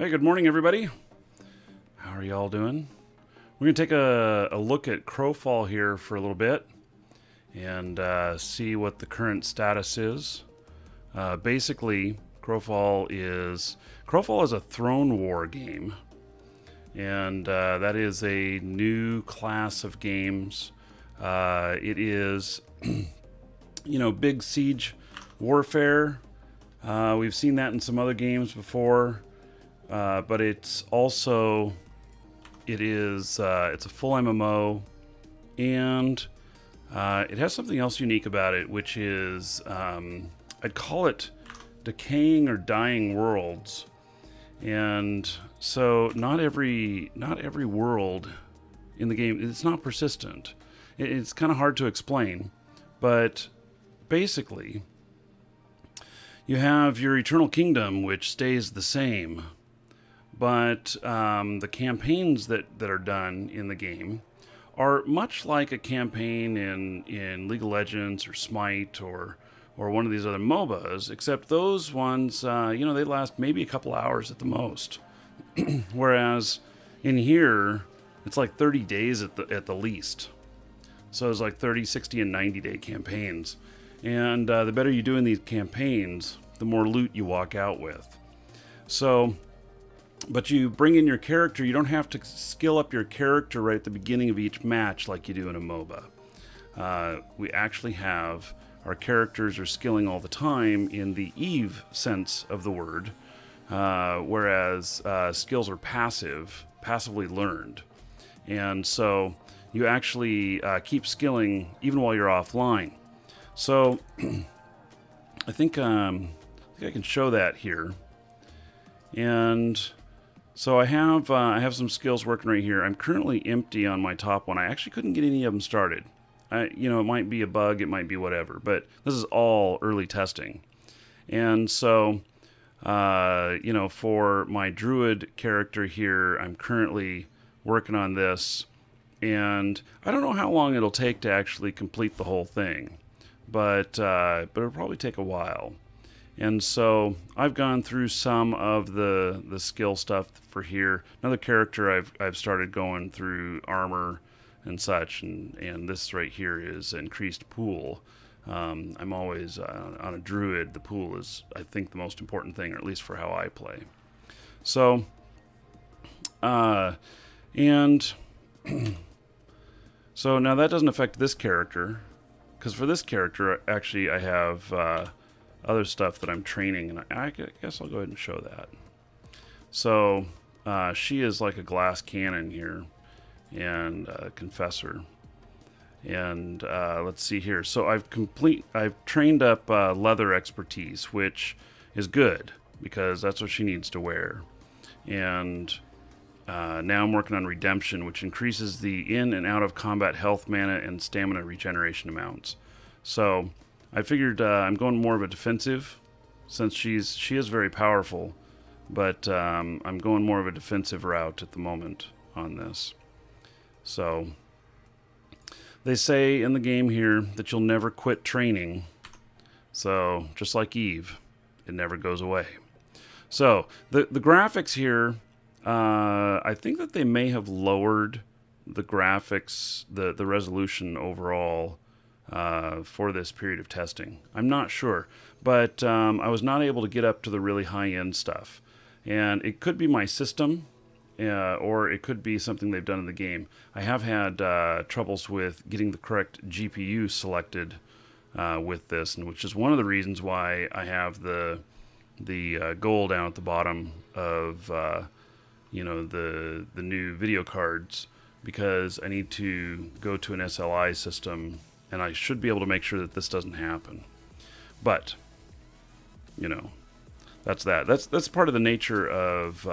Hey, good morning, everybody. How are y'all doing? We're going to take a look at Crowfall here for a little bit and see what the current status is. Basically, Crowfall is a throne war game, and that is a new class of games. It is, big siege warfare. We've seen that in some other games before. But it's also, it's a full MMO, and it has something else unique about it, which is, I'd call it decaying or dying worlds. And so not every world in the game, it's not persistent. It's kind of hard to explain, but basically you have your Eternal Kingdom, which stays the same. But the campaigns that are done in the game are much like a campaign in League of Legends or Smite or one of these other MOBAs, except those ones, they last maybe a couple hours at the most. Whereas in here, it's like 30 days at the least. So it's like 30, 60, and 90-day campaigns. And the better you do in these campaigns, the more loot you walk out with. So... But you bring in your character. You don't have to skill up your character right at the beginning of each match like you do in a MOBA. We actually have our characters are skilling all the time in the EVE sense of the word, whereas skills are passively learned. And so you actually keep skilling even while you're offline. So I think I can show that here. And... So I have some skills working right here. I'm currently empty on my top one. I actually couldn't get any of them started. It might be a bug, it might be whatever, but this is all early testing. And so, for my druid character here, I'm currently working on this, and I don't know how long it'll take to actually complete the whole thing, but it'll probably take a while. And so I've gone through some of the skill stuff for here. Another character I've started going through armor and such, and this right here is increased pool. I'm always on a druid. The pool is, I think, the most important thing, or at least for how I play. So, and so now that doesn't affect this character, because for this character, actually, I have other stuff that I'm training, and I guess I'll go ahead and show that. So she is like a glass cannon here, and a confessor. And let's see here. So I've trained up leather expertise, which is good because that's what she needs to wear. And now I'm working on redemption, which increases the in and out of combat health, mana, and stamina regeneration amounts. So I figured I'm going more of a defensive, since she is very powerful, but I'm going more of a defensive route at the moment on this. So they say in the game here that you'll never quit training. So just like EVE, it never goes away. So the graphics here, I think that they may have lowered the graphics, the resolution overall. For this period of testing. I'm not sure, but I was not able to get up to the really high-end stuff. And it could be my system, or it could be something they've done in the game. I have had troubles with getting the correct GPU selected with this, and which is one of the reasons why I have the goal down at the bottom of the new video cards, because I need to go to an SLI system. And I should be able to make sure that this doesn't happen. But, that's that. That's part of the nature of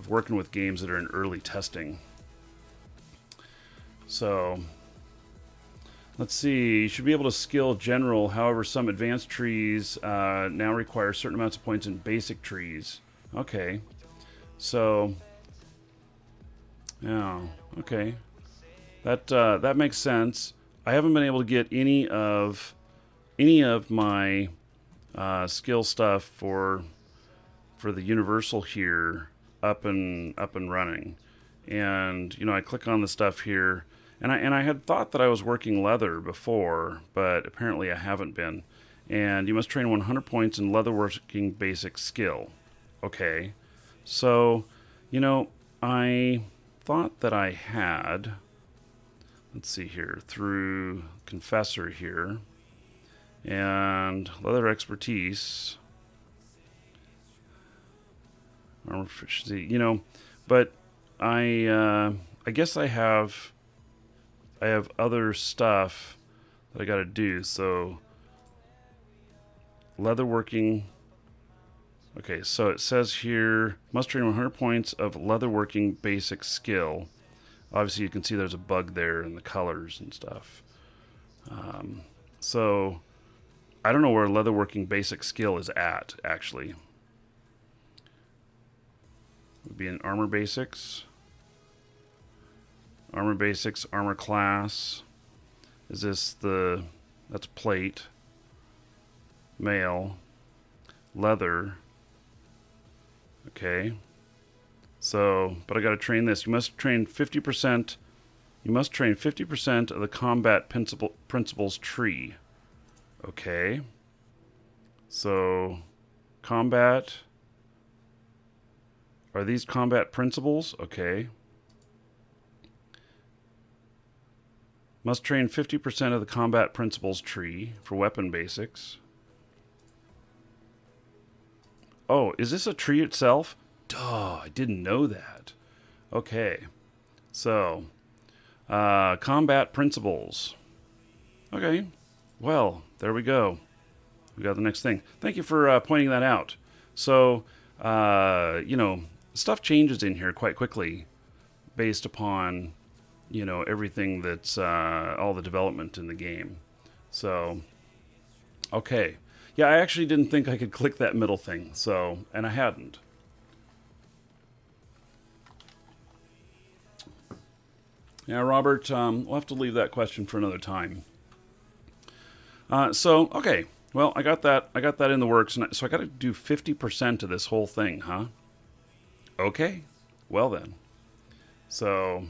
working with games that are in early testing. So, let's see. You should be able to skill general. However, some advanced trees now require certain amounts of points in basic trees. Okay. So, yeah. Okay. That makes sense. I haven't been able to get any of my skill stuff for for the universal here up and running. And I click on the stuff here, and I had thought that I was working leather before, but apparently I haven't been. And you must train 100 points in leatherworking basic skill. Okay, so I thought that I had. Let's see here, through Confessor here, and leather expertise, armor proficiency, but I guess I have other stuff that I got to do. So leatherworking. Okay, so it says here must train 100 points of leatherworking basic skill. Obviously, you can see there's a bug there in the colors and stuff. So I don't know where leatherworking basic skill is at, actually. It would be in armor basics. Armor basics, armor class. Is this that's plate. Mail. Leather. Okay. So, but I got to train this. You must train 50%. You must train 50% of the combat principles tree. Okay. So, combat. Are these combat principles? Okay. Must train 50% of the combat principles tree for weapon basics. Oh, is this a tree itself? Duh, I didn't know that. Okay. So, combat principles. Okay. Well, there we go. We got the next thing. Thank you for pointing that out. So, stuff changes in here quite quickly based upon, everything that's all the development in the game. So, okay. Yeah, I actually didn't think I could click that middle thing, and I hadn't. Yeah, Robert, we'll have to leave that question for another time. Okay. Well, I got that in the works, so I got to do 50% of this whole thing, huh? Okay. Well then. So,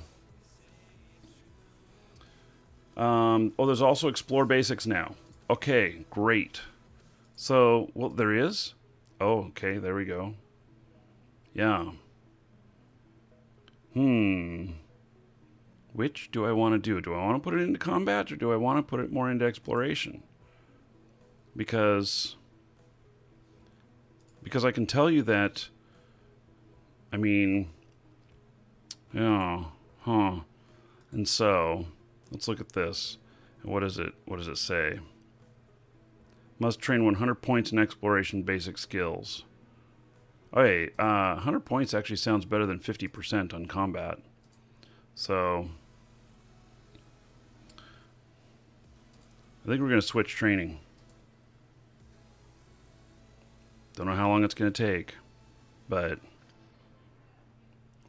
there's also Explore Basics now. Okay, great. So, well, there is? Oh, okay, there we go. Yeah. Which do I want to do? Do I want to put it into combat, or do I want to put it more into exploration? Because I can tell you that, And so, let's look at this. What does it say? Must train 100 points in exploration basic skills. Okay, 100 points actually sounds better than 50% on combat. So, I think we're going to switch training. Don't know how long it's going to take, but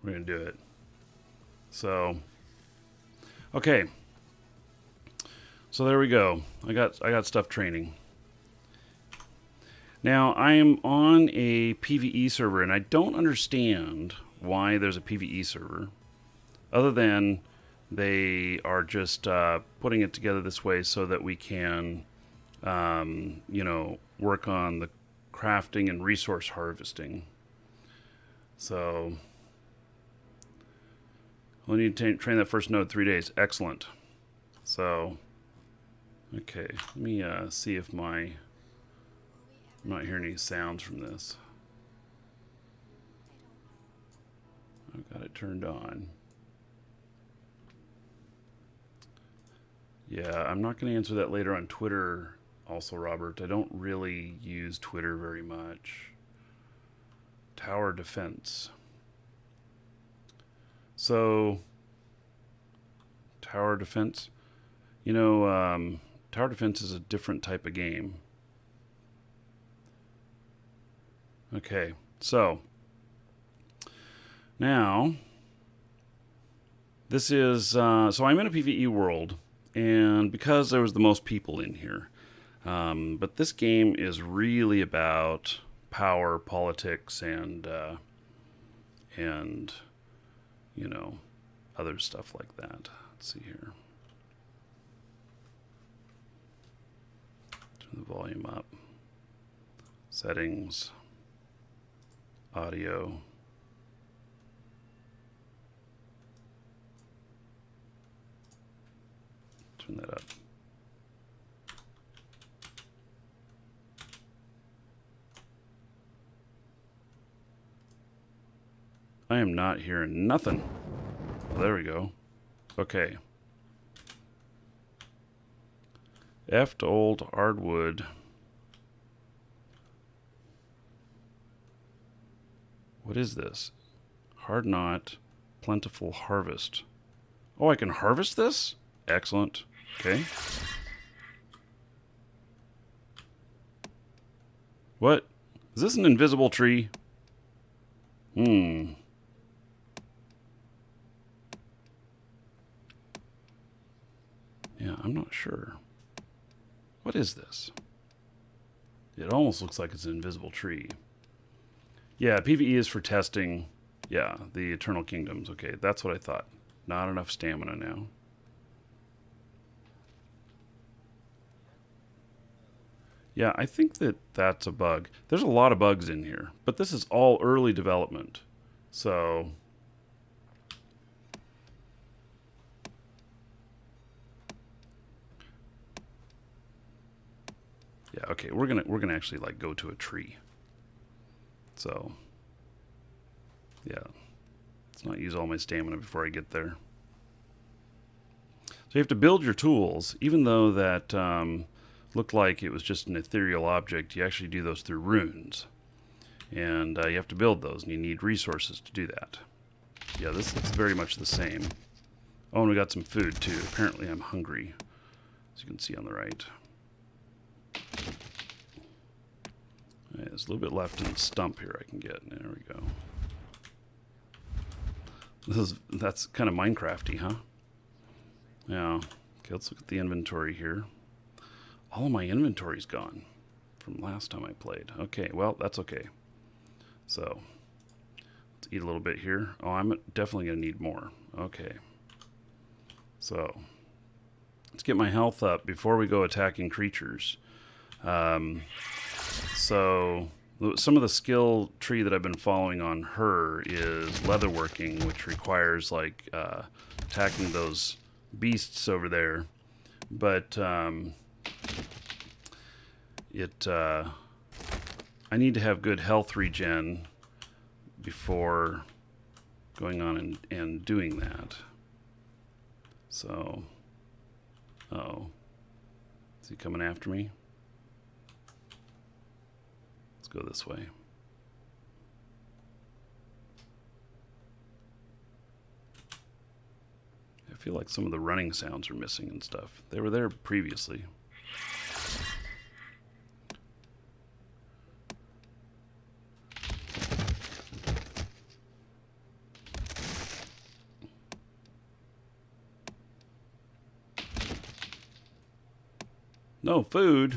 we're going to do it. So, okay. So there we go. I got stuff training. Now, I am on a PvE server, and I don't understand why there's a PvE server, other than they are just putting it together this way so that we can, work on the crafting and resource harvesting. So, we'll need to train that first node 3 days. Excellent. So, okay, let me see if I'm not hearing any sounds from this. I've got it turned on. Yeah, I'm not going to answer that later on Twitter also, Robert. I don't really use Twitter very much. Tower defense. So, tower defense. Tower defense is a different type of game. Okay, so now this is so I'm in a PvE world, and because there was the most people in here, but this game is really about power, politics, and you know, other stuff like that. Let's see here. Turn the volume up. Settings. Audio. Turn that up. I am not hearing nothing. Oh, there we go. Okay. F to old hardwood. What is this? Hard knot, plentiful harvest. Oh, I can harvest this? Excellent. Okay. What? Is this an invisible tree? Yeah, I'm not sure. What is this? It almost looks like it's an invisible tree. Yeah, PvE is for testing. Yeah, the Eternal Kingdoms. Okay, that's what I thought. Not enough stamina now. Yeah, I think that that's a bug. There's a lot of bugs in here, but this is all early development. So yeah, okay, we're gonna actually like go to a tree. So yeah, let's not use all my stamina before I get there. So you have to build your tools, even though that looked like it was just an ethereal object. You actually do those through runes, and you have to build those, and you need resources to do that. Yeah, this is very much the same. Oh, and we got some food too. Apparently I'm hungry, as you can see on the right. Right, there's a little bit left in the stump here I can get. There we go. That's kind of Minecrafty, huh? Yeah. Okay, let's look at the inventory here. All of my inventory's gone from last time I played. Okay, well, that's okay. So, let's eat a little bit here. Oh, I'm definitely going to need more. Okay. So, let's get my health up before we go attacking creatures. So, some of the skill tree that I've been following on her is leatherworking, which requires, like, attacking those beasts over there. But, I need to have good health regen before going on and doing that. So, oh, is he coming after me? Let's go this way. I feel like some of the running sounds are missing and stuff. They were there previously. No food.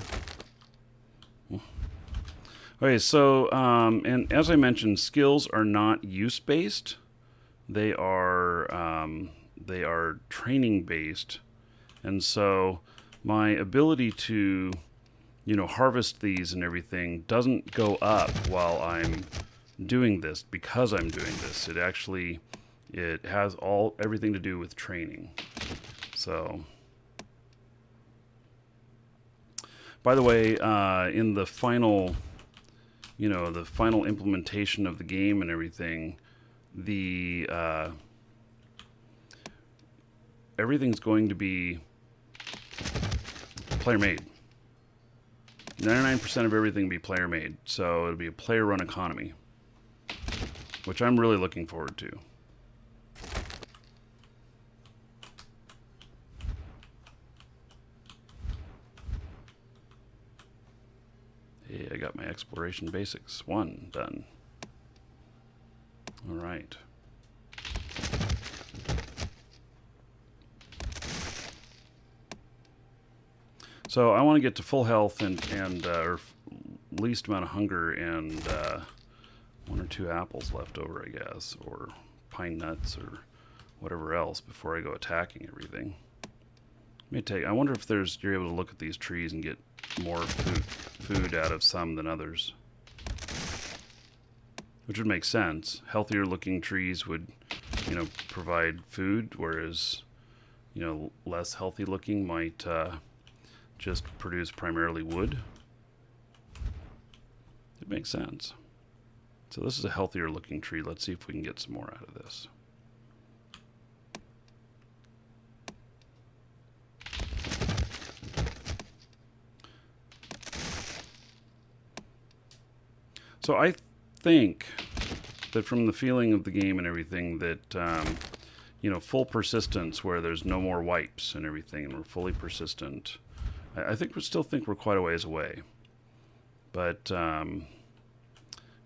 Okay, so and as I mentioned, skills are not use-based. They are training based, and so my ability to, harvest these and everything doesn't go up while I'm doing this because I'm doing this. It has everything to do with training. So, by the way, in the final, the final implementation of the game and everything, the everything's going to be player made. 99% of everything will be player made, so it'll be a player run economy, which I'm really looking forward to. Hey, I got my exploration basics 1 done. All right. So I want to get to full health and or least amount of hunger and 1 or 2 apples left over, I guess, or pine nuts or whatever else before I go attacking everything. I wonder if you're able to look at these trees and get more food out of some than others. Which would make sense. Healthier looking trees would, provide food, whereas, less healthy looking might just produce primarily wood. It makes sense. So this is a healthier looking tree. Let's see if we can get some more out of this. So I think that from the feeling of the game and everything that, full persistence where there's no more wipes and everything and we're fully persistent, I still think we're quite a ways away. But, I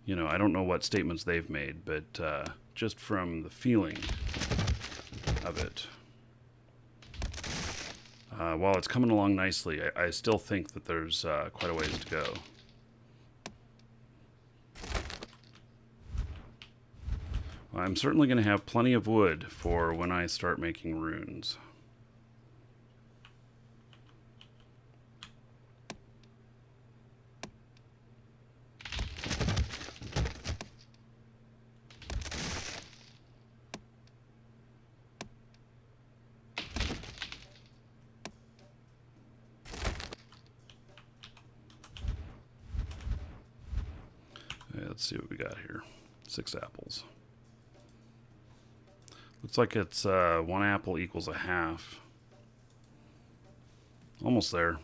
don't know what statements they've made, but just from the feeling of it, while it's coming along nicely, I still think that there's quite a ways to go. I'm certainly going to have plenty of wood for when I start making runes. Okay, let's see what we got here. 6 apples. Looks like it's 1 apple equals a half. Almost there.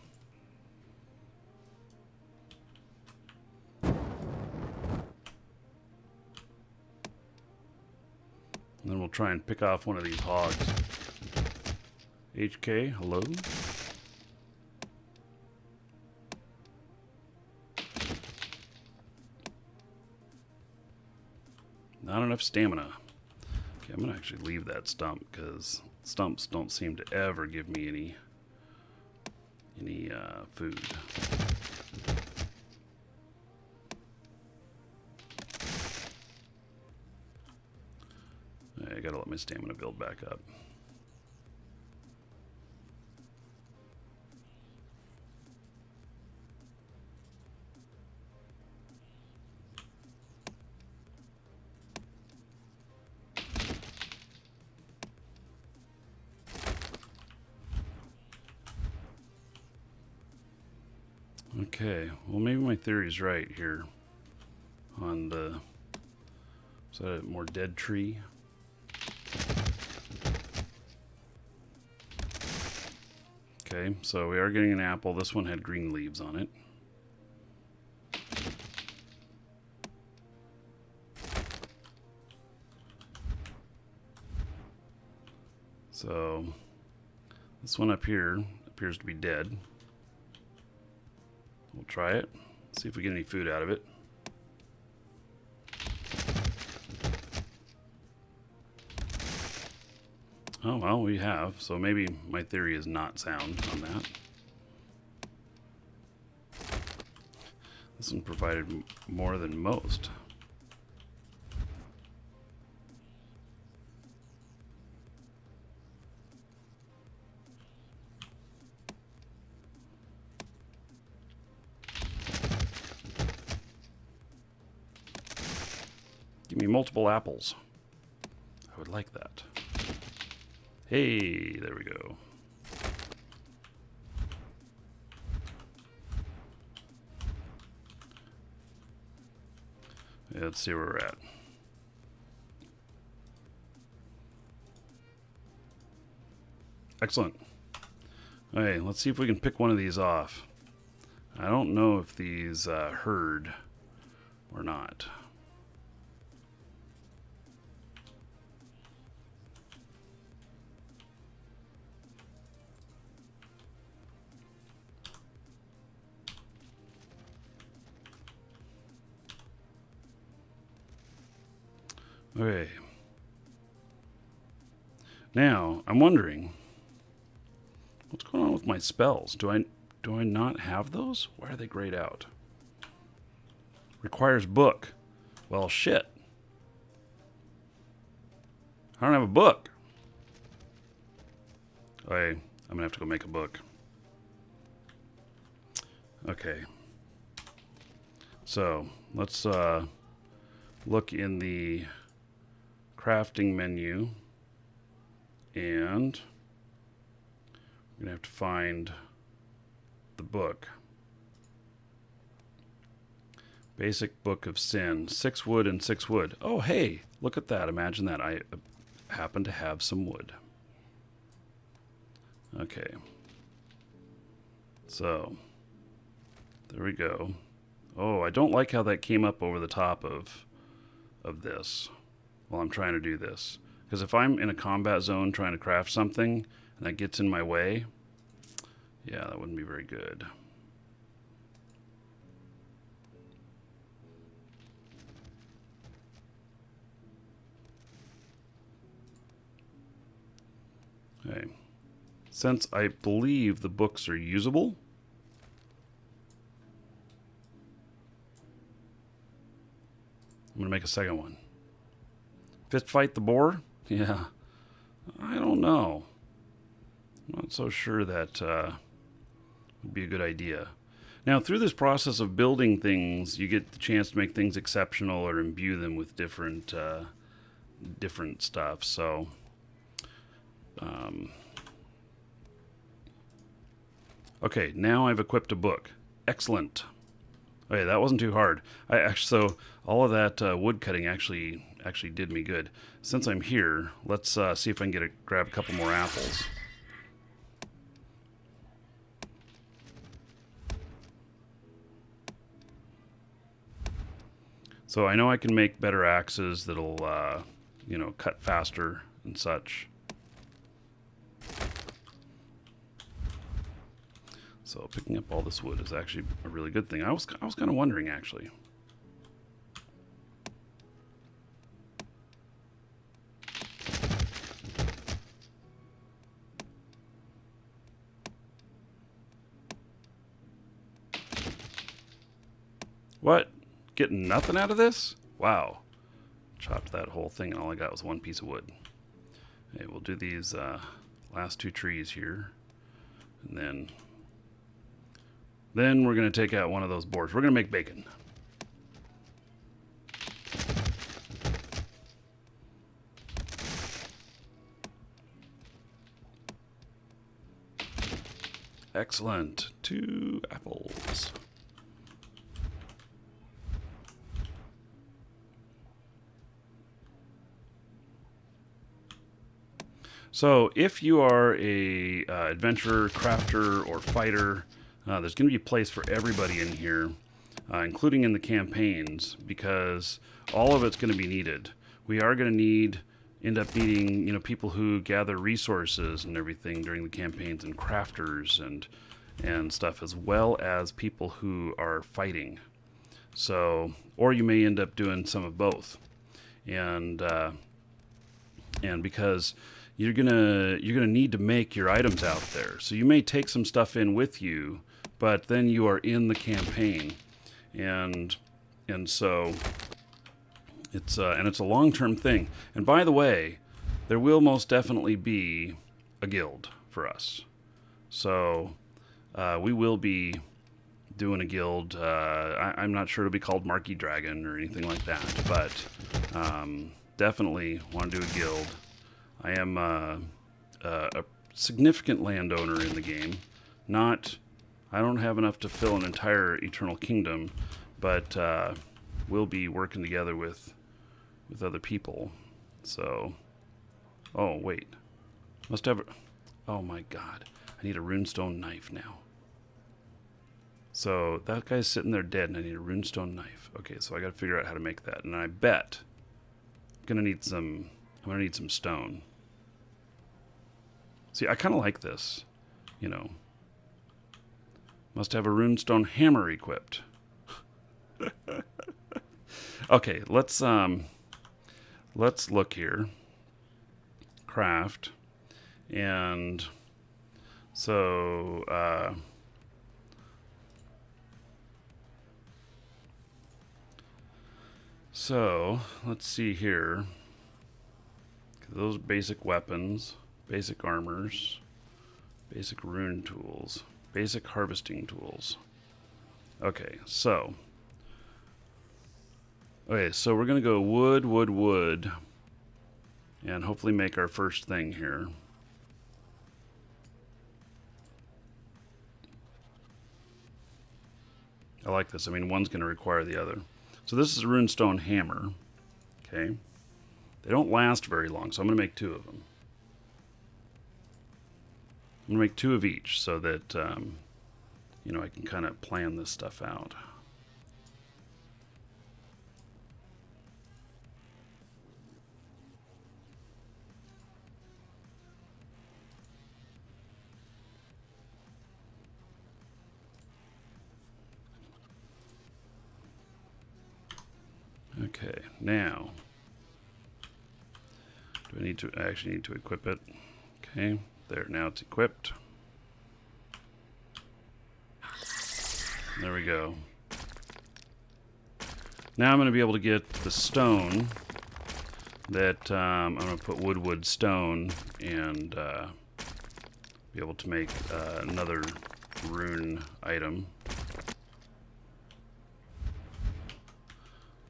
And then we'll try and pick off one of these hogs. HK, hello? Not enough stamina. Okay, I'm going to actually leave that stump because stumps don't seem to ever give me any food. I gotta let my stamina build back up. Okay, well maybe my theory's right here on the, is that a more dead tree? Okay, so we are getting an apple. This one had green leaves on it. So this one up here appears to be dead. We'll try it, see if we get any food out of it. Oh, well, we have, so maybe my theory is not sound on that. This one provided more than most. Give me multiple apples. I would like that. Hey, there we go. Yeah, let's see where we're at. Excellent. Okay, let's see if we can pick one of these off. I don't know if these herd or not. Okay. Now, I'm wondering, what's going on with my spells? Do I not have those? Why are they grayed out? Requires book. Well, shit. I don't have a book. Hey, I'm gonna have to go make a book. Okay. So let's look in the crafting menu, and we're gonna have to find the book. Basic Book of Sin. 6 wood and 6 wood. Oh, hey, look at that. Imagine that. I happen to have some wood. Okay. So, there we go. Oh, I don't like how that came up over the top of this while I'm trying to do this. Because if I'm in a combat zone trying to craft something and that gets in my way, yeah, that wouldn't be very good. Okay. Since I believe the books are usable, I'm going to make a second one. Fist fight the boar? Yeah. I don't know. I'm not so sure that would be a good idea. Now, through this process of building things, you get the chance to make things exceptional or imbue them with different stuff. So, okay, now I've equipped a book. Excellent. Okay, that wasn't too hard. So all of that wood cutting actually did me good. Since I'm here, let's see if I can grab a couple more apples. So I know I can make better axes that'll, cut faster and such. So picking up all this wood is actually a really good thing. I was kind of wondering, actually. What? Getting nothing out of this? Wow. Chopped that whole thing and all I got was one piece of wood. Okay, we'll do these last 2 trees here. And then we're going to take out one of those boards. We're going to make bacon. Excellent. 2 apples. So if you are a adventurer, crafter, or fighter, there's going to be a place for everybody in here, including in the campaigns, because all of it's going to be needed. We are going to end up needing, people who gather resources and everything during the campaigns, and crafters and stuff, as well as people who are fighting. So, or you may end up doing some of both, and because you're gonna need to make your items out there. So you may take some stuff in with you, but then you are in the campaign, and so it's a long-term thing. And by the way, there will most definitely be a guild for us. So we will be doing a guild. I'm not sure it'll be called Markeedragon or anything like that, but definitely want to do a guild. I am a significant landowner in the game. I don't have enough to fill an entire Eternal Kingdom, but we'll be working together with other people. So, oh wait, oh my God, I need a runestone knife now. So that guy's sitting there dead, and I need a runestone knife. Okay, so I got to figure out how to make that, and I bet I'm gonna need some stone. See, I kind of like this, Must have a runestone hammer equipped. Okay, let's look here. Craft, and so So, let's see here. Those basic weapons, basic armors, basic rune tools, basic harvesting tools. Okay, so we're gonna go wood, wood, wood, and hopefully make our first thing here. I like this. I mean, one's gonna require the other. So this is a runestone hammer. Okay. They don't last very long, so I'm gonna make 2 of them. I'm gonna make 2 of each so that you know, I can kind of plan this stuff out. Okay, now, do I need to, I actually need to equip it. Okay, there, now it's equipped. There we go. Now I'm going to be able to get the stone that I'm going to put wood, stone, and be able to make another rune item.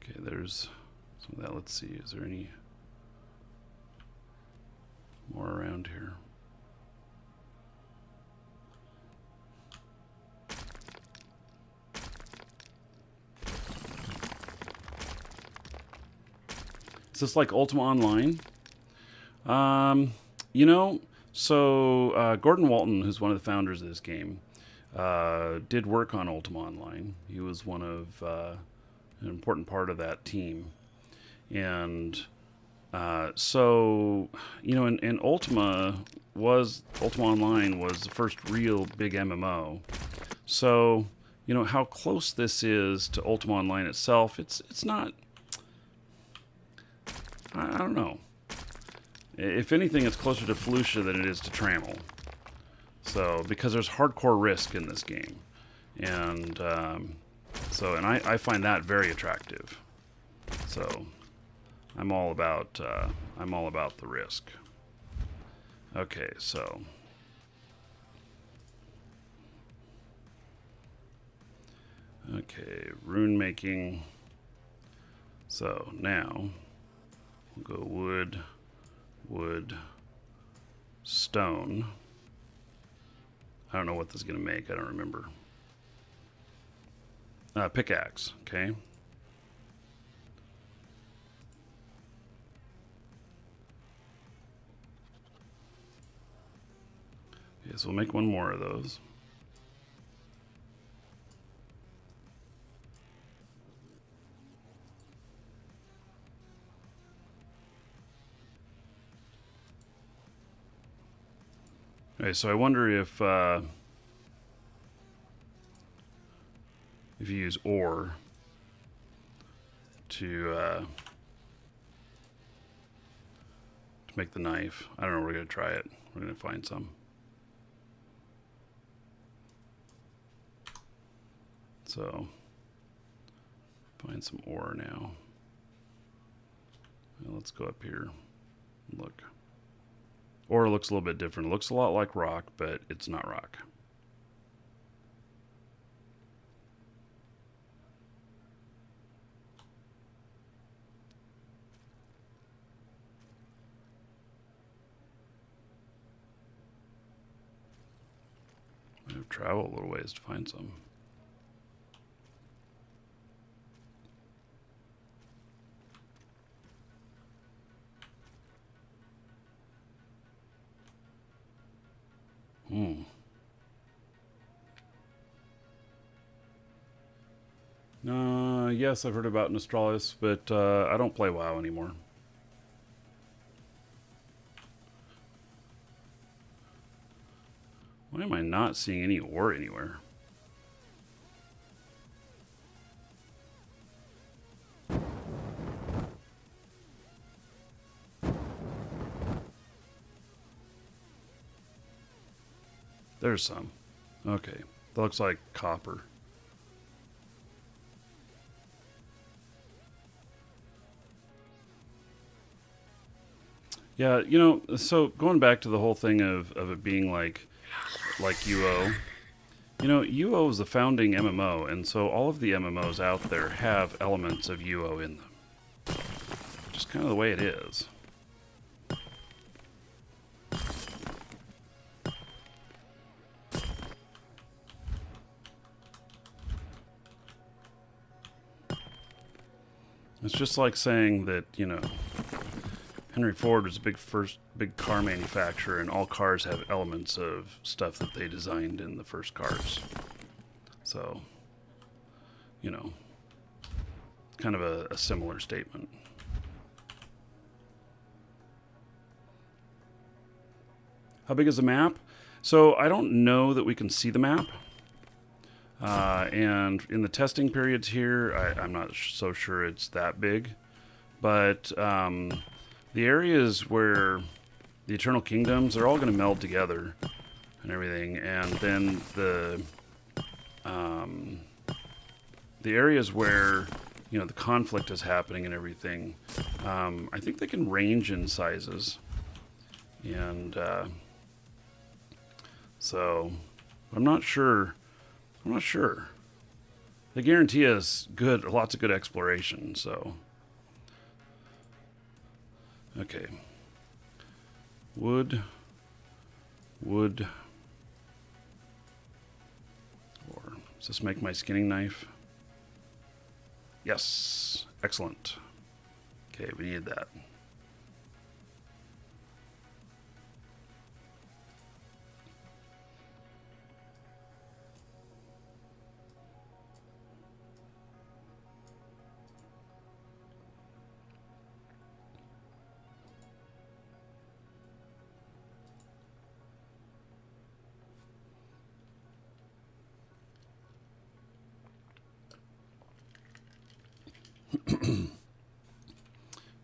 Okay, there's some of that. Let's see, is there any more around here? Is this like Ultima Online? You know, so Gordon Walton, who's one of the founders of this game, did work on Ultima Online. He was one of an important part of that team. And so, you know, in Ultima Online was the first real big MMO. So, you know, how close this is to Ultima Online itself, it's not... I don't know. If anything, it's closer to Felucia than it is to Trammel. So, because there's hardcore risk in this game. And, I find that very attractive. So, I'm all about the risk. Okay, so... Okay, rune making. So, now... We'll go wood, wood, stone. I don't know what this is going to make. I don't remember. Pickaxe, okay. Okay, so we'll make 1 more of those. Okay, so I wonder if you use ore to make the knife. I don't know. We're gonna try it. We're gonna find some. So find some ore now. Well, let's go up here and look. Ore looks a little bit different. It looks a lot like rock, but it's not rock. I have to travel a little ways to find some. Yes, I've heard about Nostralis, but I don't play WoW anymore. Why am I not seeing any ore anywhere? There's some. Okay, that looks like copper. Yeah, you know, so going back to the whole thing of it being like UO, you know, UO is the founding MMO, and so all of the MMOs out there have elements of UO in them. Just kind of the way it is. It's just like saying that, you know, Henry Ford was a big car manufacturer, and all cars have elements of stuff that they designed in the first cars. So, you know, kind of a similar statement. How big is the map? So I don't know that we can see the map. And in the testing periods here, I'm not so sure it's that big. But the areas where the Eternal Kingdoms, they're all going to meld together and everything. And then the areas where, you know, the conflict is happening and everything, I think they can range in sizes. And so I'm not sure. They guarantee us lots of good exploration, so. Okay. Wood. Or, does this make my skinning knife? Yes. Excellent. Okay, we need that.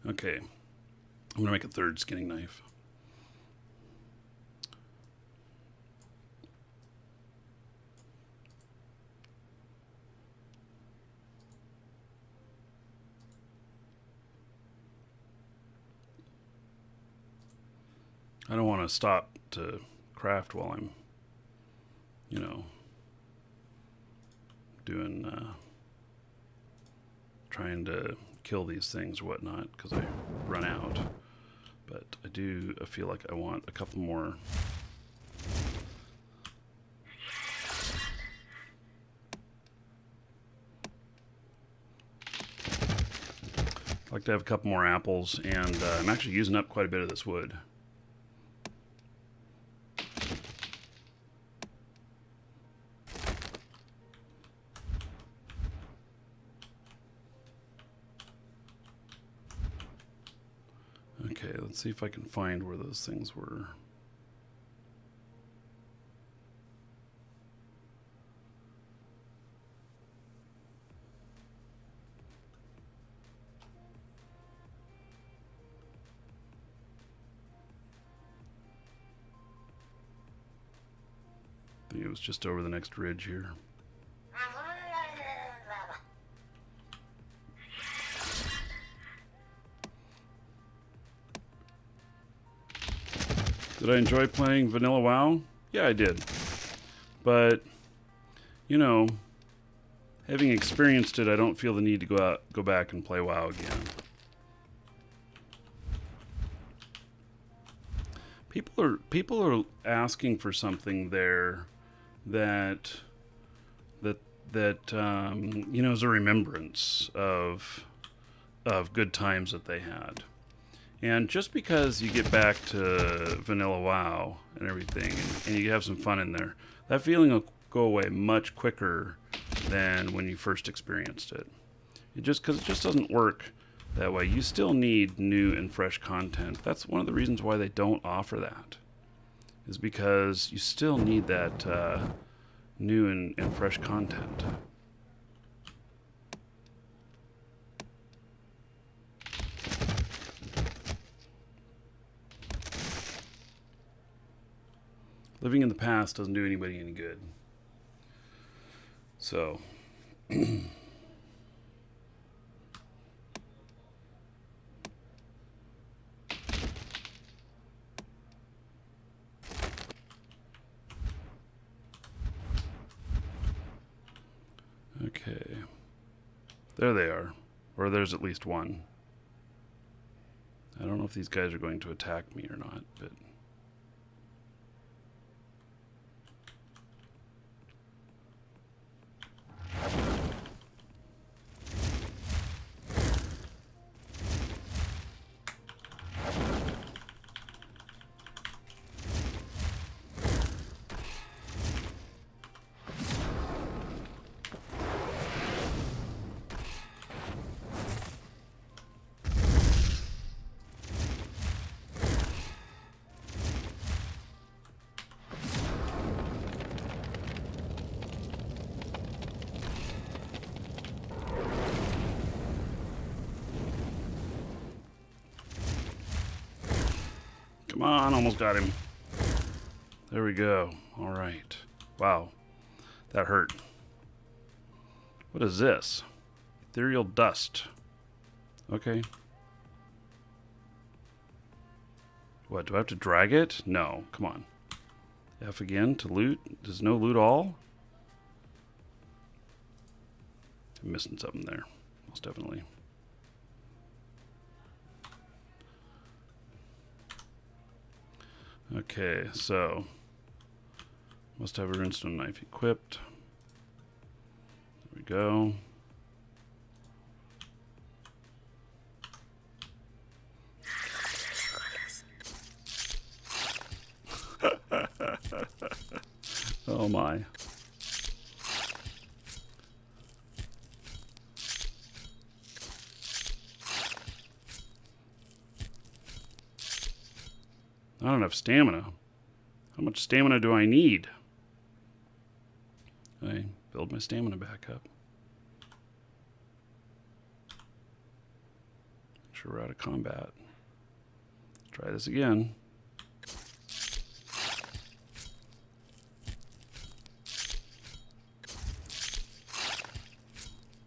Okay, I'm going to make a third skinning knife. I don't want to stop to craft while I'm, you know, doing, trying to kill these things or whatnot, because I run out. But I feel like I want a couple more. I'd like to have a couple more apples, and I'm actually using up quite a bit of this wood. Okay, let's see if I can find where those things were. I think it was just over the next ridge here. Did I enjoy playing Vanilla WoW? Yeah, I did. But, you know, having experienced it, I don't feel the need to go back and play WoW again. People are asking for something there that you know, is a remembrance of good times that they had. And just because you get back to Vanilla WoW and everything, and you have some fun in there, that feeling will go away much quicker than when you first experienced it. Because it just doesn't work that way. You still need new and fresh content. That's one of the reasons why they don't offer that, is because you still need that new and fresh content. Living in the past doesn't do anybody any good. So, Okay. There they are. Or there's at least one. I don't know if these guys are going to attack me or not, but... Come on, almost got him. There we go. All right. Wow. That hurt. What is this? Ethereal dust. Okay. What, do I have to drag it? No, come on. F again to loot. There's no loot all? I'm missing something there. Most definitely. Okay, so must have a runestone knife equipped. There we go. Oh my. I don't have stamina. How much stamina do I need? I build my stamina back up. Make sure we're out of combat. Let's try this again.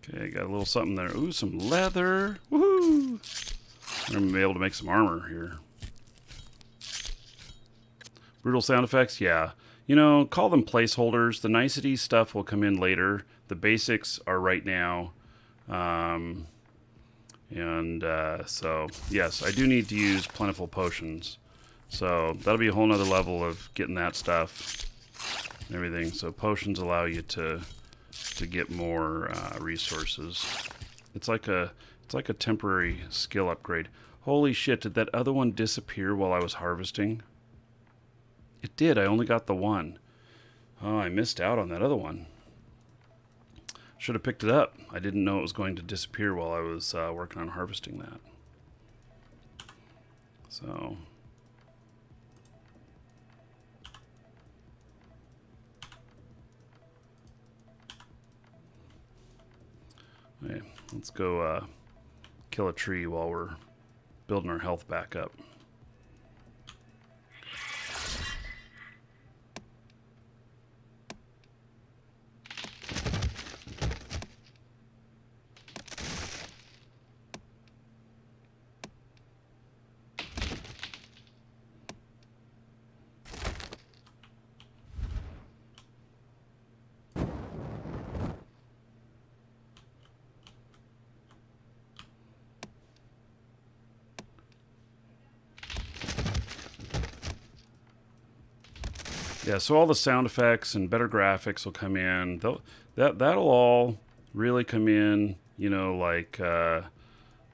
Okay, got a little something there. Ooh, some leather. Woohoo! I'm gonna be able to make some armor here. Brutal sound effects, yeah. You know, call them placeholders. The nicety stuff will come in later. The basics are right now. So, yes, I do need to use plentiful potions. So that'll be a whole nother level of getting that stuff and everything. So potions allow you to get more resources. It's like a temporary skill upgrade. Holy shit, did that other one disappear while I was harvesting? It did. I only got the one. Oh, I missed out on that other one. Should have picked it up. I didn't know it was going to disappear while I was working on harvesting that. So... okay, let's go kill a tree while we're building our health back up. Yeah, so all the sound effects and better graphics will come in. That'll all really come in, you know, like,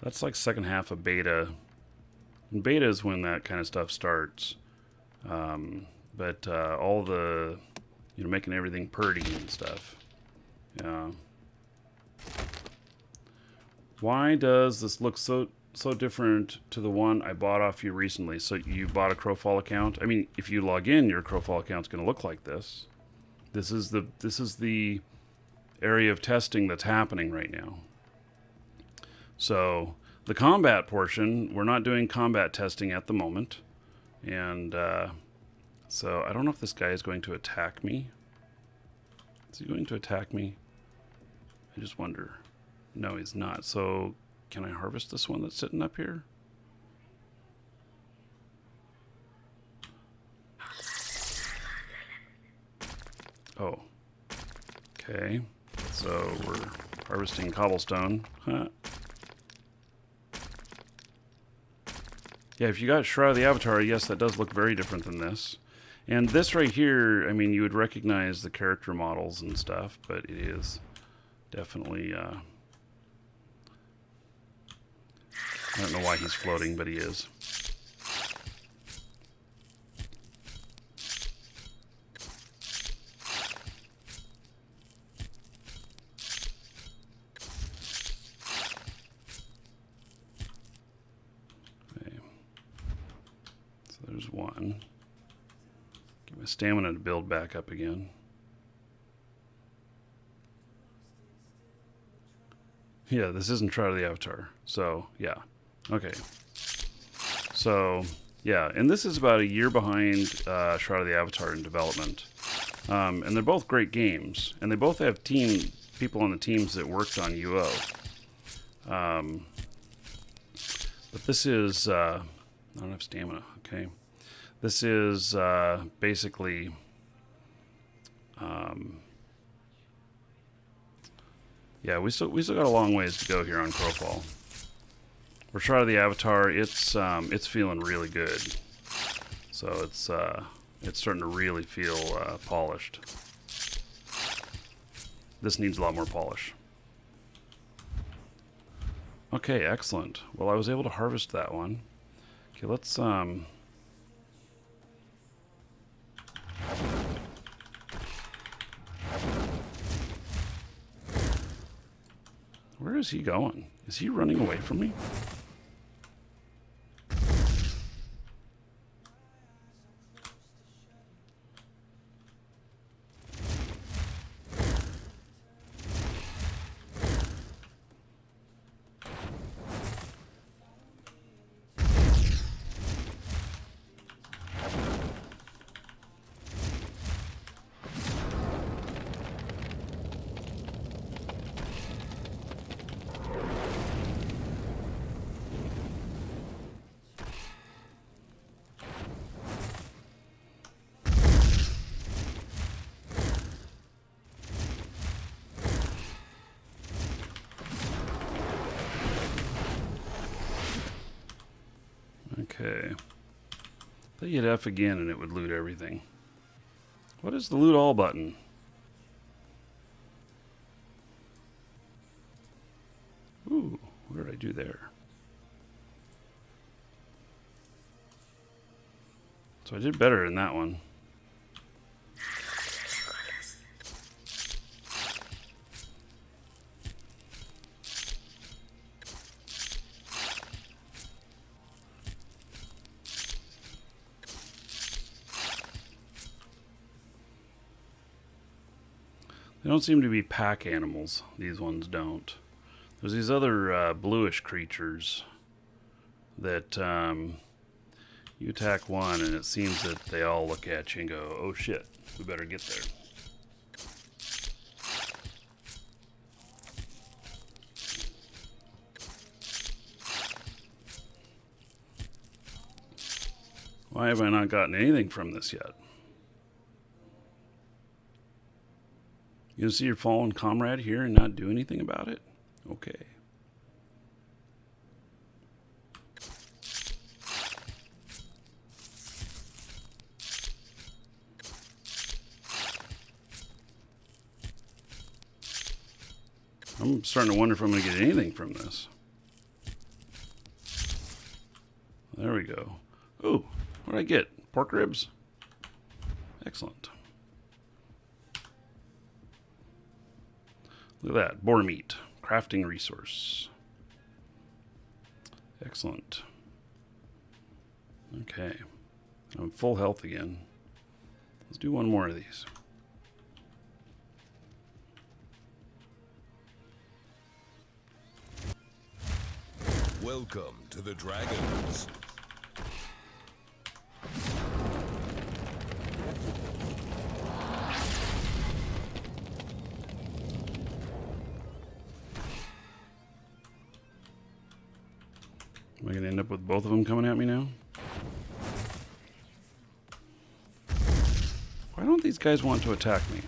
that's like second half of beta. And beta is when that kind of stuff starts. But all the, you know, making everything pretty and stuff. Yeah. Why does this look so different to the one I bought off you recently? So you bought a Crowfall account? I mean, if you log in, your Crowfall account's going to look like this. This is the area of testing that's happening right now. So the combat portion, we're not doing combat testing at the moment. And so I don't know if this guy is going to attack me. Is he going to attack me? I just wonder. No, he's not. So can I harvest this one that's sitting up here? Oh. Okay. So we're harvesting cobblestone. Huh. Yeah, if you got Shroud of the Avatar, yes, that does look very different than this. And this right here, I mean, you would recognize the character models and stuff, but it is definitely, I don't know why he's floating, but he is. Okay. So there's one. Get my stamina to build back up again. Yeah, this isn't Shroud of the Avatar. So, yeah. Okay. So, yeah. And this is about a year behind Shroud of the Avatar in development. And they're both great games. And they both have people on the teams that worked on UO. But this is... I don't have stamina. Okay. This is basically... yeah, we still got a long ways to go here on Crowfall. For Shroud of the Avatar, it's feeling really good. So it's starting to really feel polished. This needs a lot more polish. Okay, excellent. Well, I was able to harvest that one. Okay, let's where is he going? Is he running away from me? Okay. I thought you'd F again and it would loot everything. What is the loot all button? Ooh, what did I do there? So I did better in that one. They don't seem to be pack animals. These ones don't. There's these other bluish creatures that you attack one and it seems that they all look at you and go, oh shit, we better get there. Why have I not gotten anything from this yet? You gonna see your fallen comrade here and not do anything about it? Okay. I'm starting to wonder if I'm gonna get anything from this. There we go. Ooh, what did I get? Pork ribs? Excellent. Look at that. Boar meat. Crafting resource. Excellent. Okay. I'm full health again. Let's do one more of these. Welcome to the Dragons. Am I going to end up with both of them coming at me now? Why don't these guys want to attack me?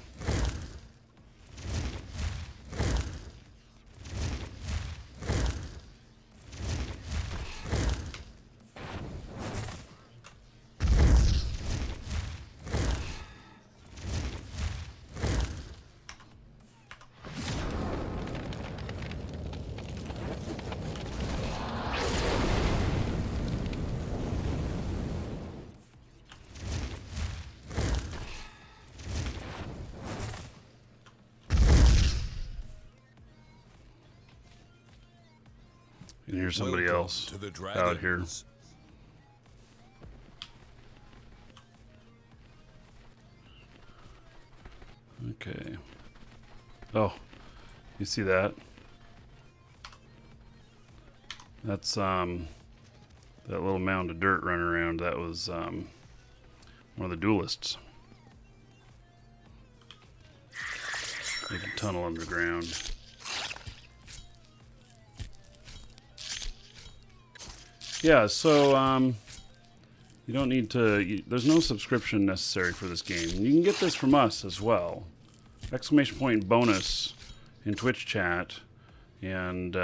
And here's somebody Welcome else to the out here. dragons. Okay. Oh, you see that? That's that little mound of dirt running around. That was one of the duelists. They can tunnel underground. Yeah, so you don't need to. There's no subscription necessary for this game. You can get this from us as well. Exclamation point bonus in Twitch chat, and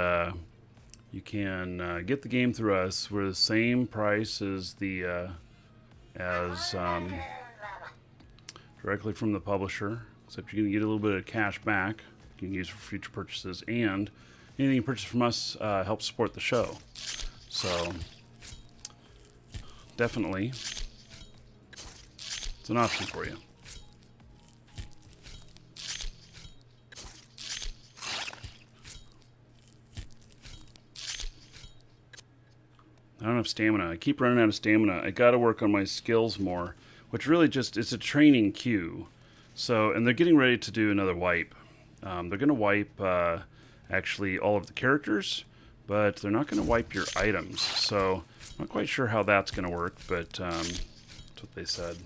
you can get the game through us. We're the same price as the directly from the publisher, except you're going to get a little bit of cash back you can use for future purchases, and anything you purchase from us helps support the show. So definitely, it's an option for you. I don't have stamina. I keep running out of stamina. I got to work on my skills more, which really just, it's a training queue. So, and they're getting ready to do another wipe. They're going to wipe actually all of the characters, but they're not going to wipe your items. So, I'm not quite sure how that's going to work, but that's what they said.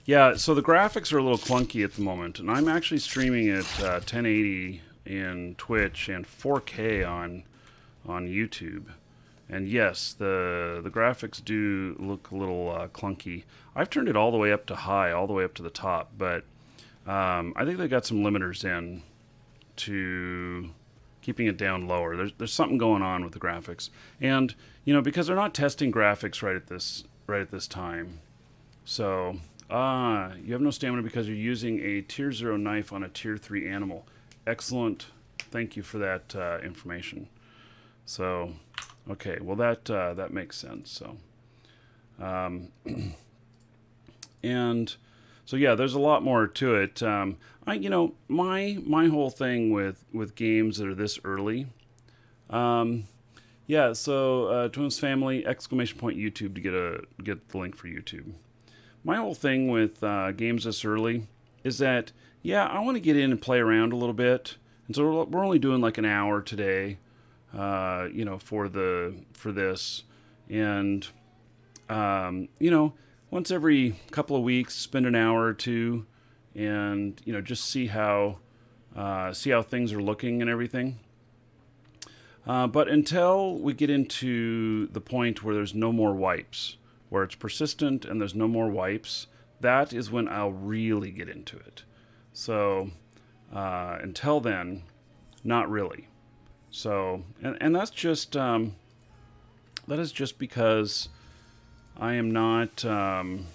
Yeah, so the graphics are a little clunky at the moment, and I'm actually streaming at 1080 in Twitch and 4K on YouTube. And yes, the graphics do look a little clunky. I've turned it all the way up to high, all the way up to the top, but I think they got some limiters in to keeping it down lower. There's something going on with the graphics, and you know, because they're not testing graphics right at this time. So you have no stamina because you're using a tier 0 knife on a tier 3 animal. Excellent. Thank you for that information. So, okay, well that makes sense. So, and so yeah, there's a lot more to it. My whole thing with games that are this early, yeah. So Twins Family exclamation point YouTube to get the link for YouTube. My whole thing with games this early is that yeah, I want to get in and play around a little bit, and so we're only doing like an hour today. For this, and once every couple of weeks, spend an hour or two, and just see how things are looking and everything. But until we get into the point where there's no more wipes, where it's persistent and there's no more wipes, that is when I'll really get into it. So until then, not really. So, and that's just, that is just because I am not, I'm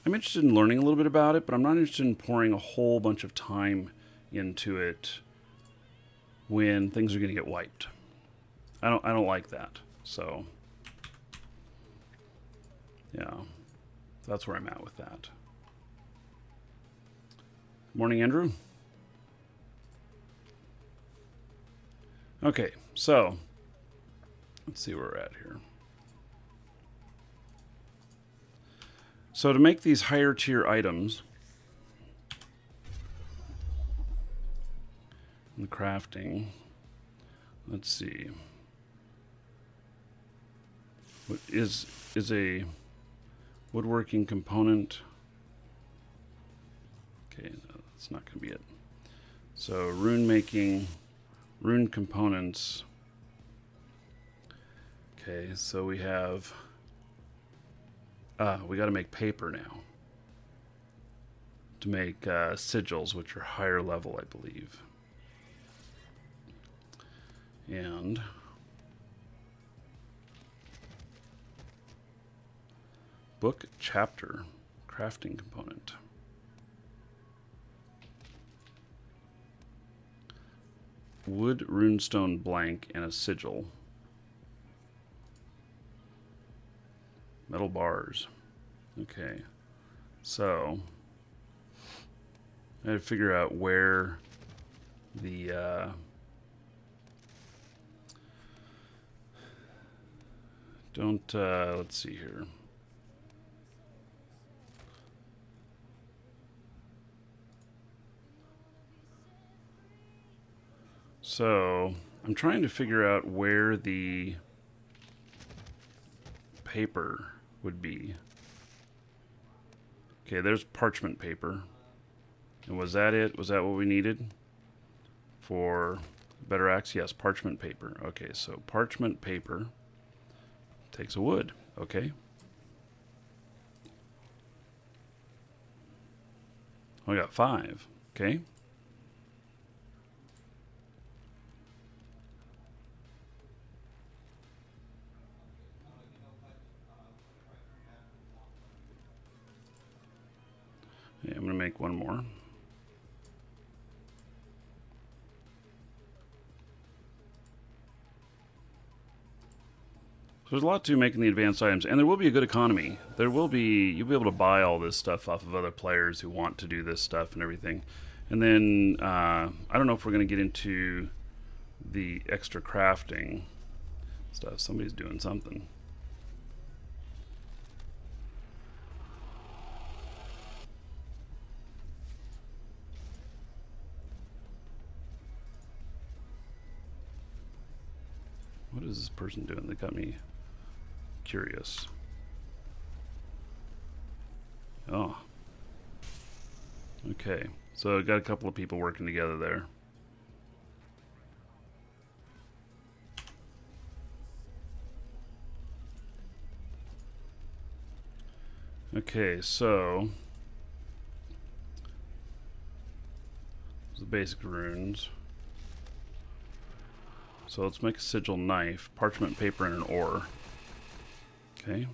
interested in learning a little bit about it, but I'm not interested in pouring a whole bunch of time into it when things are going to get wiped. I don't like that. So, yeah, that's where I'm at with that. Morning, Andrew. Okay, so let's see where we're at here. So to make these higher tier items, in the crafting, let's see, what is a woodworking component? Okay, no, that's not going to be it. So rune making. Rune components. Okay, so we have we got to make paper now to make sigils, which are higher level, I believe. And book chapter crafting component. Wood runestone blank and a sigil. Metal bars. Okay. So I had to figure out where the Don't, let's see here. So, I'm trying to figure out where the paper would be. Okay, there's parchment paper. And was that it? Was that what we needed for better axe? Yes, parchment paper. Okay, so parchment paper takes a wood. Okay. We got 5. Okay. Yeah, I'm going to make one more. So there's a lot to making the advanced items, and there will be a good economy. There will be, you'll be able to buy all this stuff off of other players who want to do this stuff and everything. And then, I don't know if we're going to get into the extra crafting stuff. Somebody's doing something. What is this person doing? They got me curious. Oh. Okay. So I got a couple of people working together there. Okay, so the basic runes. So let's make a sigil knife, parchment paper, and an ore. Okay.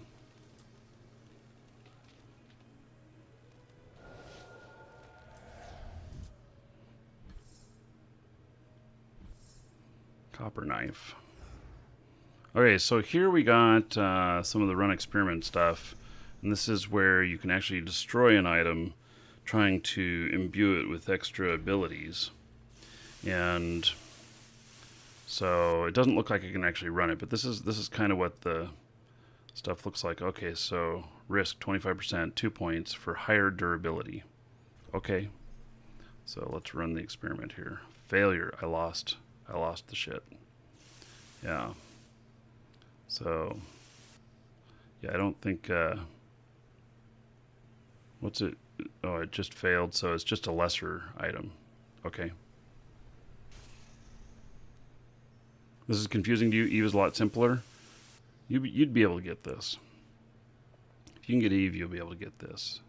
Copper knife. Okay, so here we got some of the run experiment stuff. And this is where you can actually destroy an item trying to imbue it with extra abilities. And so it doesn't look like I can actually run it, but this is kind of what the stuff looks like. Okay, so risk 25%, 2 points for higher durability. Okay, so let's run the experiment here. Failure. I lost the shit. Yeah. So yeah, I don't think what's it? Oh, it just failed, so it's just a lesser item. Okay. This is confusing to you. Eve is a lot simpler. You'd be able to get this. If you can get Eve, you'll be able to get this.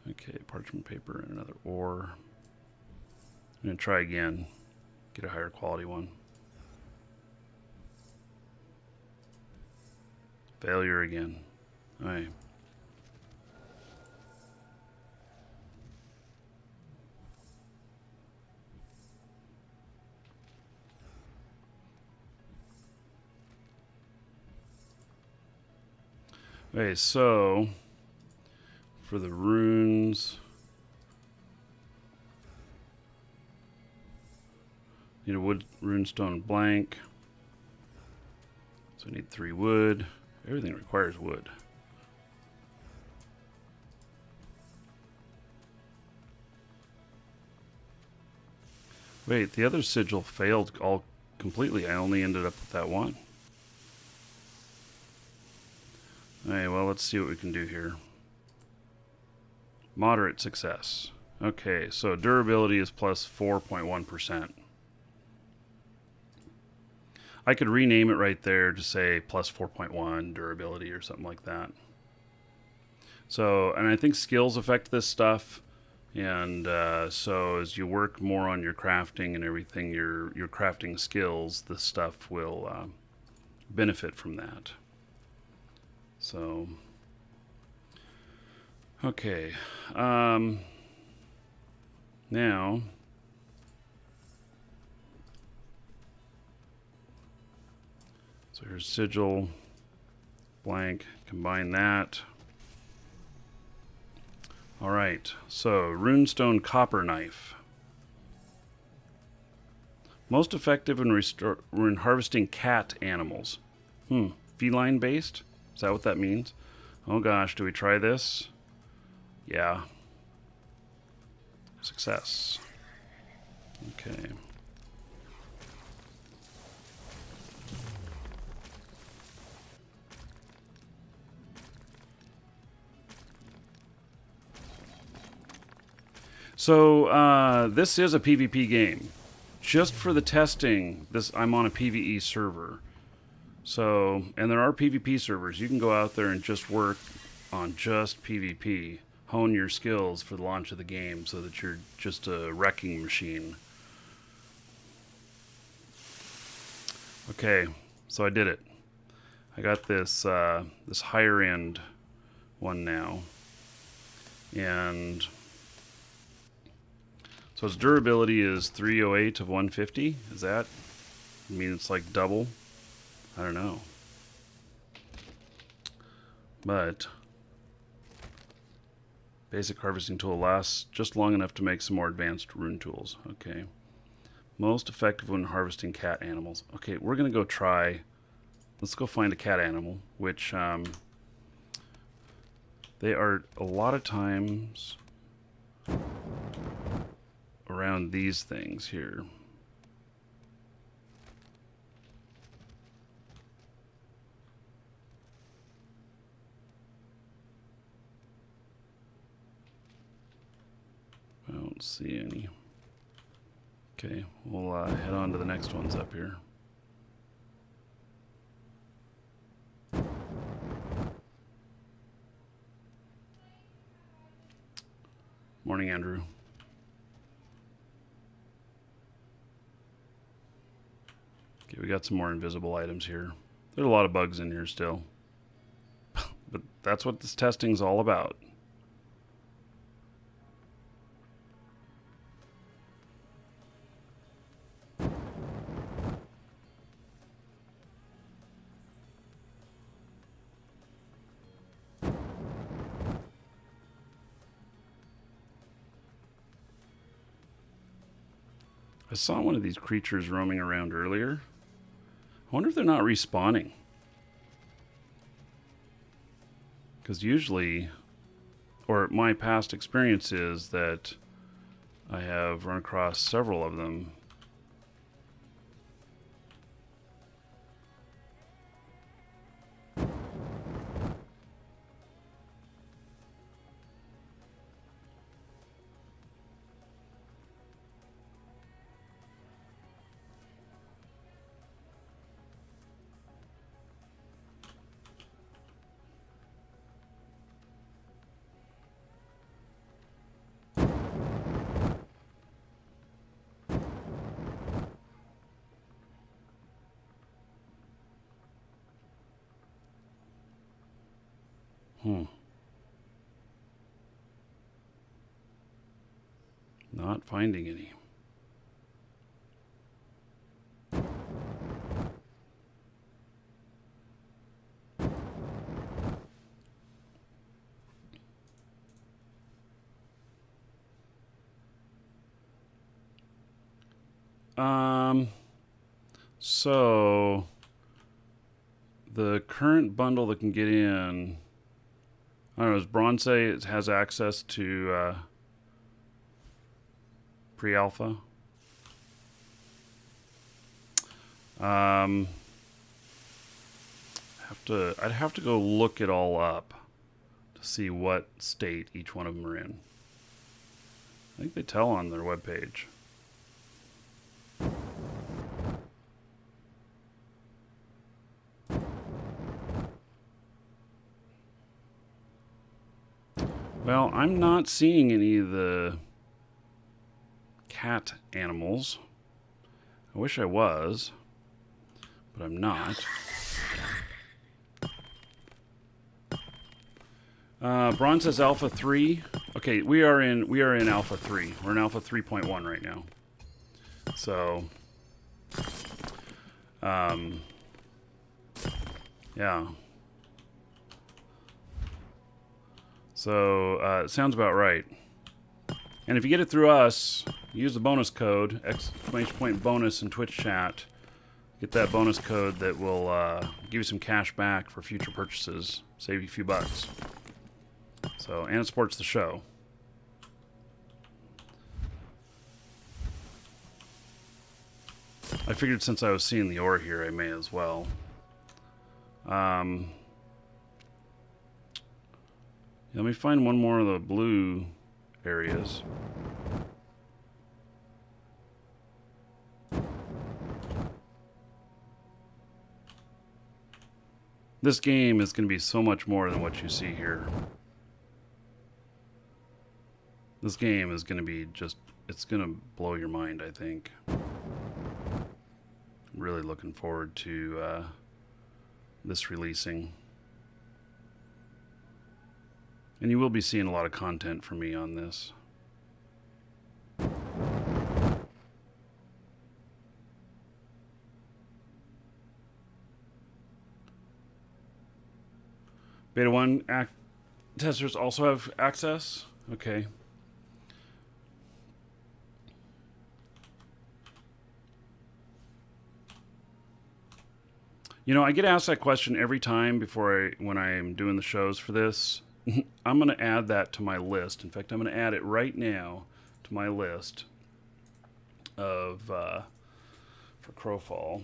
Okay, parchment paper and another ore. I'm going to try again. Get a higher quality one. Failure again. All right. Okay, so for the runes, need a wood runestone blank. So I need 3 wood. Everything requires wood. Wait, the other sigil failed all completely. I only ended up with that one. Alright, well, let's see what we can do here. Moderate success. Okay, so durability is plus 4.1%. I could rename it right there to say plus 4.1 durability or something like that. So, and I think skills affect this stuff. And so as you work more on your crafting and everything, your crafting skills, this stuff will benefit from that. So, okay. Now, so here's sigil, blank, combine that. All right, so runestone copper knife. Most effective in harvesting cat animals. Feline based? Is that what that means? Oh gosh, do we try this? Yeah. Success. Okay. So this is a PvP game. Just for the testing, I'm on a PvE server. So, and there are PvP servers. You can go out there and just work on just PvP. Hone your skills for the launch of the game so that you're just a wrecking machine. Okay, so I did it. I got this this higher end one now, and so its durability is 308 of 150. Is that? I mean, it's like double. I don't know, but basic harvesting tool lasts just long enough to make some more advanced rune tools. Okay. Most effective when harvesting cat animals. Okay, we're gonna go try. Let's go find a cat animal, which they are a lot of times around these things here. I don't see any. Okay, we'll head on to the next ones up here. Morning, Andrew. Okay, we got some more invisible items here. There's a lot of bugs in here still. But that's what this testing's all about. I saw one of these creatures roaming around earlier. I wonder if they're not respawning. Because usually, or my past experience is that I have run across several of them. Not finding any. So the current bundle that can get in, I don't know, does Bronze say it has access to pre-alpha? I'd have to go look it all up to see what state each one of them are in. I think they tell on their webpage. Well, I'm not seeing any of the cat animals. I wish I was, but I'm not. Bronze says Alpha 3. Okay, we are in Alpha 3. We're in Alpha 3.1 right now. So, yeah. So, it sounds about right. And if you get it through us, use the bonus code, !bonus in Twitch chat. Get that bonus code that will give you some cash back for future purchases. Save you a few bucks. So, and it supports the show. I figured since I was seeing the ore here, I may as well. Let me find one more of the blue areas. This game is going to be so much more than what you see here. This game is going to be just, it's going to blow your mind, I think. Really looking forward to this releasing. And you will be seeing a lot of content from me on this. Beta 1 testers also have access? Okay. You know, I get asked that question every time when I'm doing the shows for this. I'm going to add that to my list. In fact, I'm going to add it right now to my list of for Crowfall.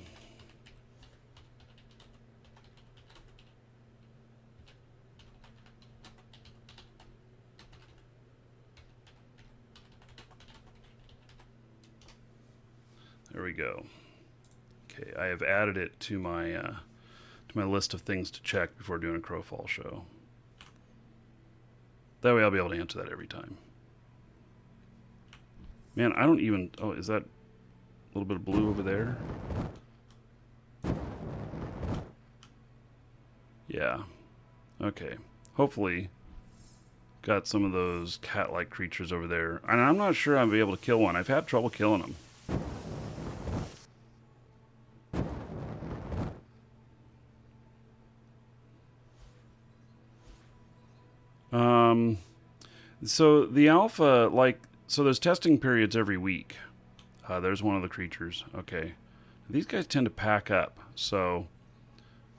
There we go. Okay, I have added it to my list of things to check before doing a Crowfall show. That way I'll be able to answer that every time. Man, I don't even... Oh, is that a little bit of blue over there? Yeah. Okay. Hopefully got some of those cat-like creatures over there. And I'm not sure I'll be able to kill one. I've had trouble killing them. So the alpha, so there's testing periods every week. There's one of the creatures. Okay. These guys tend to pack up, so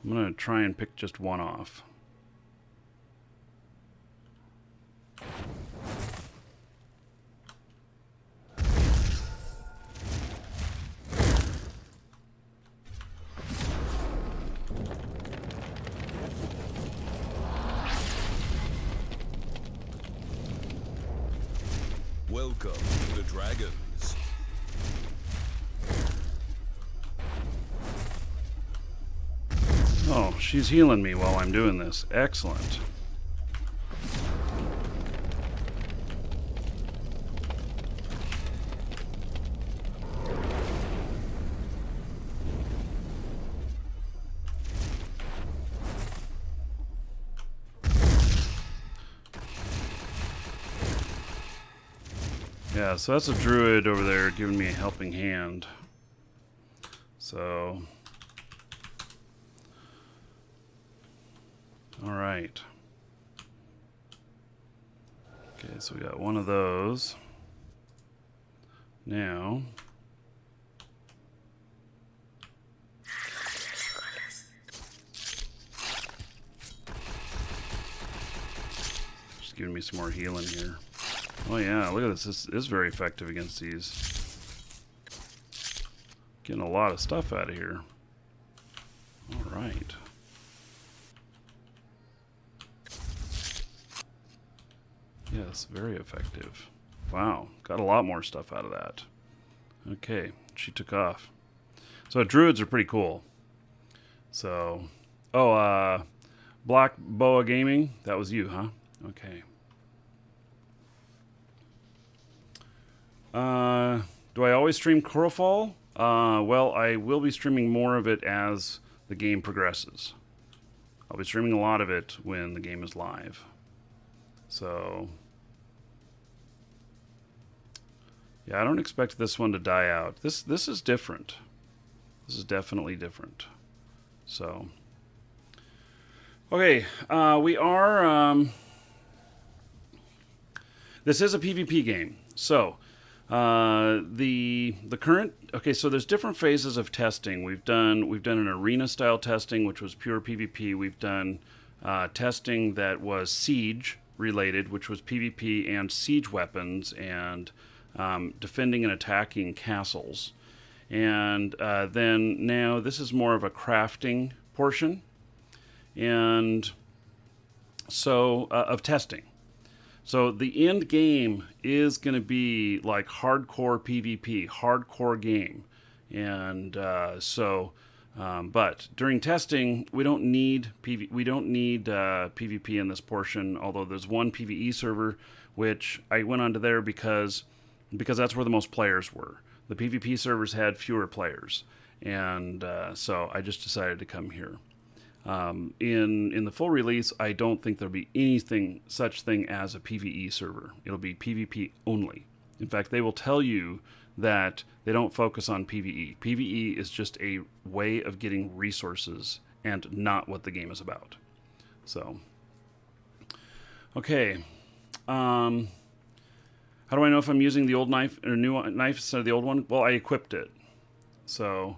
I'm going to try and pick just one off. Welcome to the Dragons. Oh, she's healing me while I'm doing this. Excellent. Yeah, so that's a druid over there giving me a helping hand. So... Alright. Okay, so we got one of those. Now... Just giving me some more healing here. Oh yeah, look at this. This is very effective against these. Getting a lot of stuff out of here. Alright. Yes, very effective. Wow, got a lot more stuff out of that. Okay, she took off. So druids are pretty cool. So, Black Boa Gaming, that was you, huh? Okay. Do I always stream Crowfall? Well, I will be streaming more of it as the game progresses. I'll be streaming a lot of it when the game is live. So... yeah, I don't expect this one to die out. This is different. This is definitely different. So... okay, we are... this is a PvP game. So... The current, okay, so there's different phases of testing. We've done an arena style testing, which was pure PvP. We've done testing that was siege related, which was PvP and siege weapons and defending and attacking castles. And then now this is more of a crafting portion, and so of testing. So the end game is going to be like hardcore PvP, hardcore game, and but during testing we don't need PvP in this portion. Although there's one PvE server which I went onto there because that's where the most players were. The PvP servers had fewer players, and so I just decided to come here. In the full release, I don't think there'll be anything such thing as a PvE server. It'll be PvP only. In fact, they will tell you that they don't focus on PvE. PvE is just a way of getting resources and not what the game is about. So, okay. How do I know if I'm using the old knife or new knife instead of the old one? Well, I equipped it. So,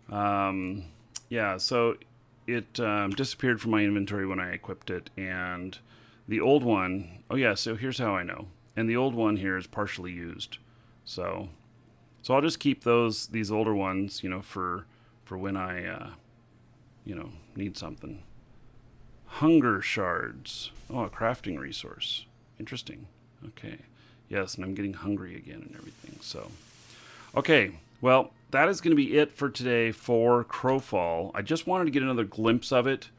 yeah, so it disappeared from my inventory when I equipped it. And the old one, oh yeah, so here's how I know. And the old one here is partially used. So I'll just keep these older ones, for when I, need something. Hunger shards. Oh, a crafting resource. Interesting. Okay. Yes, and I'm getting hungry again and everything. So, okay. Well, that is going to be it for today for Crowfall. I just wanted to get another glimpse of it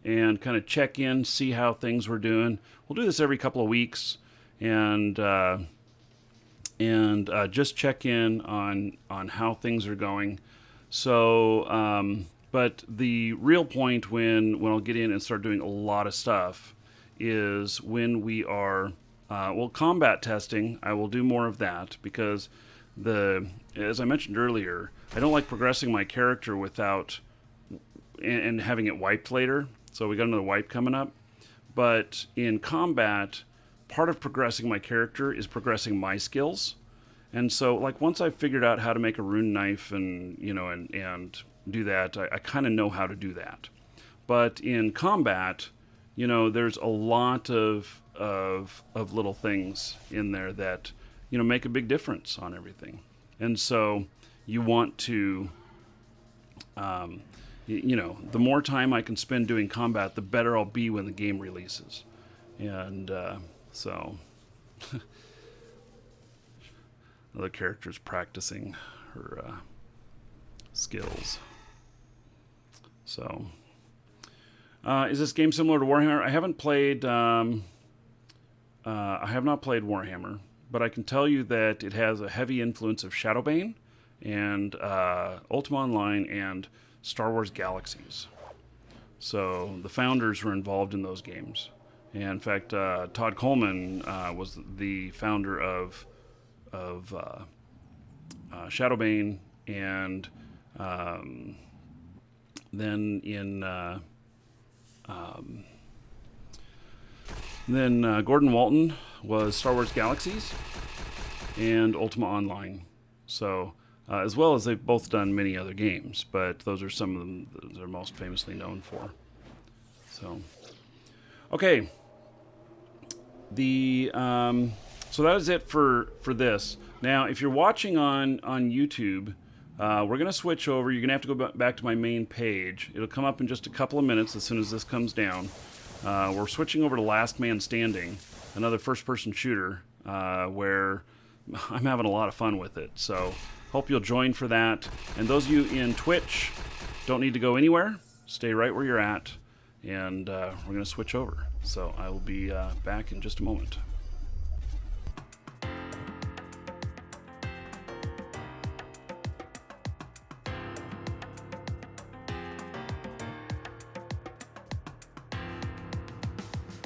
and kind of check in, see how things were doing. We'll do this every couple of weeks and just check in on how things are going. So, but the real point when I'll get in and start doing a lot of stuff is when we are combat testing. I will do more of that because as I mentioned earlier, I don't like progressing my character without and having it wiped later. So we got another wipe coming up. But in combat, part of progressing my character is progressing my skills. And so, like, once I've figured out how to make a rune knife and do that, I kind of know how to do that. But in combat, there's a lot of little things in there that make a big difference on everything. And so you want to the more time I can spend doing combat, the better I'll be when the game releases. And so another character's practicing her skills. So is this game similar to Warhammer? I haven't played I have not played Warhammer, but I can tell you that it has a heavy influence of Shadowbane and Ultima Online and Star Wars Galaxies. So the founders were involved in those games. And in fact, Todd Coleman was the founder of Shadowbane, and then Gordon Walton was Star Wars Galaxies and Ultima Online. So, as well as they've both done many other games, but those are some of them that they're most famously known for. So, okay. So that is it for this. Now, if you're watching on YouTube, we're going to switch over. You're going to have to go back to my main page. It'll come up in just a couple of minutes as soon as this comes down. We're switching over to Last Man Standing, another first-person shooter, where I'm having a lot of fun with it. So hope you'll join for that. And those of you in Twitch don't need to go anywhere. Stay right where you're at, and we're going to switch over. So I will be back in just a moment.